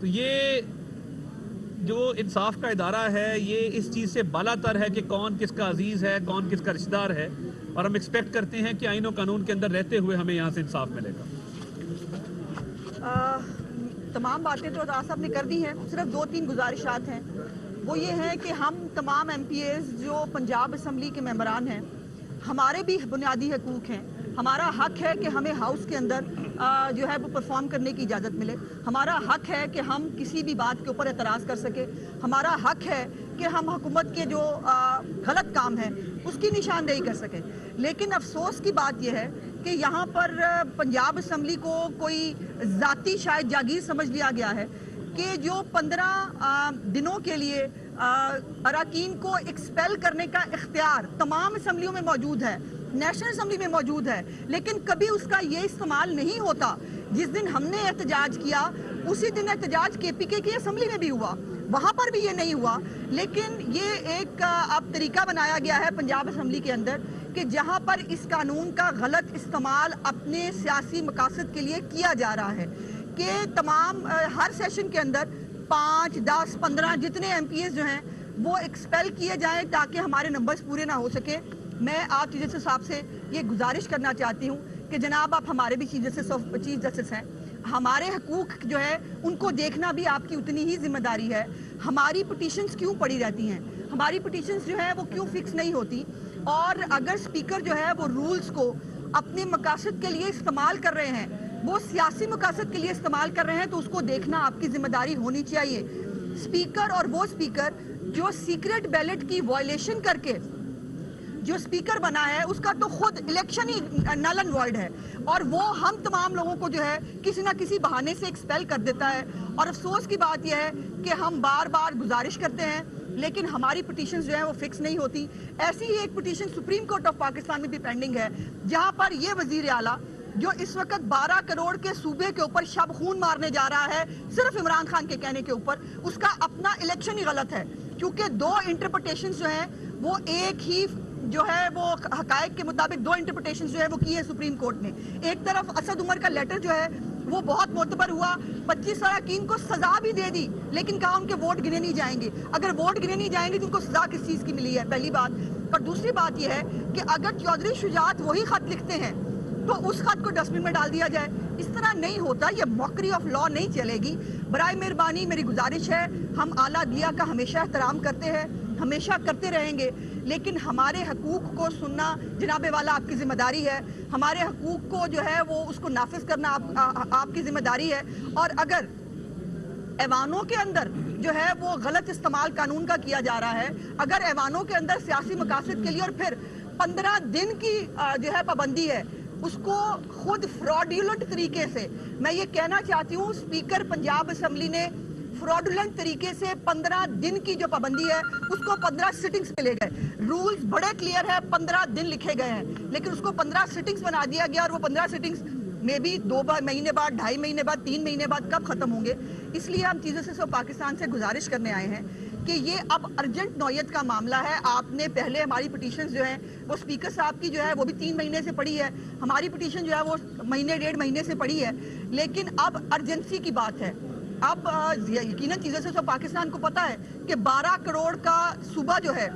تو یہ جو انصاف کا ادارہ ہے یہ اس چیز سے بالاتر ہے کہ کون کس کا عزیز ہے، کون کس کا رشتہ دار ہے، اور ہم ایکسپیکٹ کرتے ہیں کہ آئین و قانون کے اندر رہتے ہوئے ہمیں یہاں سے انصاف ملے گا۔ تمام باتیں تو راز صاحب نے کر دی ہیں، صرف 2-3 گزارشات ہیں۔ وہ یہ ہے کہ ہم تمام ایم پی ایز جو پنجاب اسمبلی کے ممبران ہیں، ہمارے بھی بنیادی حقوق ہیں۔ ہمارا حق ہے کہ ہمیں ہاؤس کے اندر جو ہے وہ پرفارم کرنے کی اجازت ملے۔ ہمارا حق ہے کہ ہم کسی بھی بات کے اوپر اعتراض کر سکے۔ ہمارا حق ہے کہ ہم حکومت کے جو غلط کام ہیں اس کی نشاندہی کر سکیں۔ لیکن افسوس کی بات یہ ہے کہ یہاں پر پنجاب اسمبلی کو کوئی ذاتی شاید جاگیر سمجھ لیا گیا ہے کہ جو 15 دنوں کے لیے اراکین کو ایکسپیل کرنے کا اختیار تمام اسمبلیوں میں موجود ہے، نیشنل اسمبلی میں موجود ہے، لیکن کبھی اس کا یہ استعمال نہیں ہوتا۔ جس دن ہم نے احتجاج کیا اسی دن احتجاج کے پی کے کی اسمبلی میں بھی ہوا، وہاں پر بھی یہ نہیں ہوا۔ لیکن یہ ایک اب طریقہ بنایا گیا ہے پنجاب اسمبلی کے اندر کہ جہاں پر اس قانون کا غلط استعمال اپنے سیاسی مقاصد کے لیے کیا جا رہا ہے کہ تمام ہر سیشن کے اندر 5، 10، 15 جتنے ایم پی ایز جو ہیں وہ ایکسپیل کیے جائیں تاکہ ہمارے نمبرز پورے نہ ہو سکے۔ میں آپ چیف جسٹس صاحب سے یہ گزارش کرنا چاہتی ہوں کہ جناب آپ ہمارے بھی چیف جسٹس ہیں، ہمارے حقوق جو ہے ان کو دیکھنا بھی آپ کی اتنی ہی ذمہ داری ہے۔ ہماری پٹیشنز کیوں پڑی رہتی ہیں، ہماری پٹیشنز جو ہیں وہ کیوں فکس نہیں ہوتی، اور اگر سپیکر جو ہے وہ رولز کو اپنے مقاصد کے لیے استعمال کر رہے ہیں، وہ سیاسی مقاصد کے لیے استعمال کر رہے ہیں، تو اس کو دیکھنا آپ کی ذمہ داری ہونی چاہیے۔ سپیکر اور وہ سپیکر جو سیکرٹ بیلٹ کی وائلیشن کر کے جو سپیکر بنا ہے اس کا تو خود الیکشن ہی نل اینڈ وائڈ ہے، اور وہ ہم تمام لوگوں کو جو ہے کسی نہ کسی بہانے سے ایکسپیل کر دیتا ہے۔ اور افسوس کی بات یہ ہے کہ ہم بار بار گزارش کرتے ہیں لیکن ہماری پٹیشنز جو ہیں وہ فکس نہیں ہوتی۔ ایسی ہی ایک petition supreme court of Pakistan میں بھی پینڈنگ ہے جہاں پر یہ وزیر اعلیٰ جو اس وقت 12 کروڑ کے صوبے کے اوپر شب خون مارنے جا رہا ہے صرف عمران خان کے کہنے کے اوپر، اس کا اپنا الیکشن ہی غلط ہے، کیونکہ 2 انٹرپریٹیشنز جو ہیں وہ ایک ہی جو ہے وہ حقائق کے مطابق 2 انٹرپریٹیشنز جو ہے وہ کی ہے سپریم کورٹ نے۔ ایک طرف اسد عمر کا لیٹر جو ہے وہ بہت معتبر ہوا، 25 اراکین کو سزا بھی دے دی، لیکن کہا ان کے ووٹ گنے نہیں جائیں گے۔ اگر ووٹ گنے نہیں جائیں گے تو ان کو سزا کس چیز کی ملی ہے، پہلی بات۔ اور دوسری بات یہ ہے کہ اگر چودھری شجاعت وہی خط لکھتے ہیں تو اس خط کو ڈسٹ بن میں ڈال دیا جائے، اس طرح نہیں ہوتا، یہ موکری آف لا نہیں چلے گی۔ برائے مہربانی میری گزارش ہے، ہم اعلیٰ عدلیہ کا ہمیشہ احترام کرتے ہیں، ہمیشہ کرتے رہیں گے، لیکن ہمارے حقوق کو سننا جناب والا آپ کی ذمہ داری ہے، ہمارے حقوق کو جو ہے وہ اس کو نافذ کرنا آپ کی ذمہ داری ہے۔ اور اگر ایوانوں کے اندر جو ہے وہ غلط استعمال قانون کا کیا جا رہا ہے، اگر ایوانوں کے اندر سیاسی مقاصد کے لیے اور پھر 15 دن کی جو ہے پابندی ہے، اس کو خود فراڈیولنٹ طریقے سے، میں یہ کہنا چاہتی ہوں سپیکر پنجاب اسمبلی نے فراڈولنٹ طریقے سے 15 دن کی جو پابندی ہے اس کو 15 سٹنگز پہ لے گئے۔ رولز بڑے کلیئر ہے، 15 دن لکھے گئے ہیں، لیکن اس کو 15 سٹنگز بنا دیا گیا، اور وہ 15 سٹنگز میں بھی 2 مہینے بعد، 2.5 مہینے بعد، 3 مہینے بعد کب ختم ہوں گے۔ اس لیے ہم چیزوں سے پاکستان سے گزارش کرنے آئے ہیں کہ یہ اب ارجنٹ نوعیت کا معاملہ ہے۔ آپ نے پہلے ہماری پٹیشنز جو ہیں وہ سپیکر صاحب کی جو ہے وہ بھی 3 مہینے سے پڑی ہے، ہماری پٹیشن جو ہے وہ مہینے 1.5 مہینے سے پڑی ہے، لیکن اب ارجنسی کی بات ہے۔ اب یقیناً چیزوں سے پاکستان کو پتا ہے کہ 12 کروڑ کا صوبہ جو ہے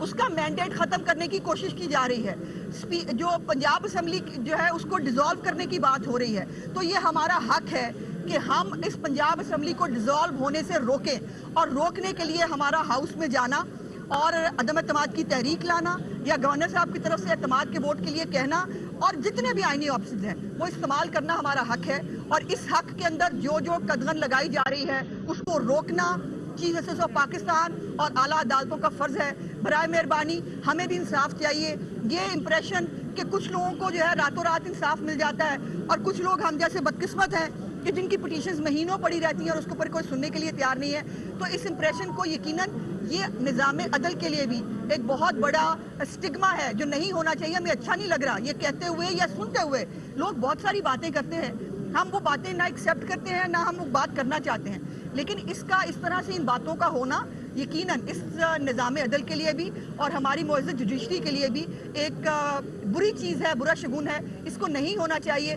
اس کا مینڈیٹ ختم کرنے کی کوشش کی جا رہی ہے، جو پنجاب اسمبلی جو ہے اس کو ڈیزالو کرنے کی بات ہو رہی ہے، تو یہ ہمارا حق ہے کہ ہم اس پنجاب اسمبلی کو ڈیزالو ہونے سے روکیں، اور روکنے کے لیے ہمارا ہاؤس میں جانا اور عدم اعتماد کی تحریک لانا یا گورنر صاحب کی طرف سے اعتماد کے ووٹ کے لیے کہنا، اور جتنے بھی آئینی آپشنز ہیں وہ استعمال کرنا ہمارا حق ہے، اور اس حق کے اندر جو قدغن لگائی جا رہی ہے اس کو روکنا چیف جسٹس آف پاکستان اور اعلیٰ عدالتوں کا فرض ہے۔ برائے مہربانی ہمیں بھی انصاف چاہیے۔ یہ امپریشن کہ کچھ لوگوں کو جو ہے راتوں رات انصاف مل جاتا ہے اور کچھ لوگ ہم جیسے بدقسمت ہیں کہ جن کی پٹیشنز مہینوں پڑی رہتی ہیں اور اس کے اوپر کوئی سننے کے لیے تیار نہیں ہے، تو اس امپریشن کو یقیناً یہ نظام عدل کے لیے بھی ایک بہت بڑا اسٹگما ہے جو نہیں ہونا چاہیے۔ ہمیں اچھا نہیں لگ رہا یہ کہتے ہوئے یا سنتے ہوئے، لوگ بہت ساری باتیں کرتے ہیں، ہم وہ باتیں نہ ایکسیپٹ کرتے ہیں نہ ہم وہ بات کرنا چاہتے ہیں، لیکن اس طرح سے ان باتوں کا ہونا یقیناً اس نظام عدل کے لیے بھی اور ہماری معزز جوڈیشری کے لیے بھی ایک بری چیز ہے، برا شگون ہے، اس کو نہیں ہونا چاہیے۔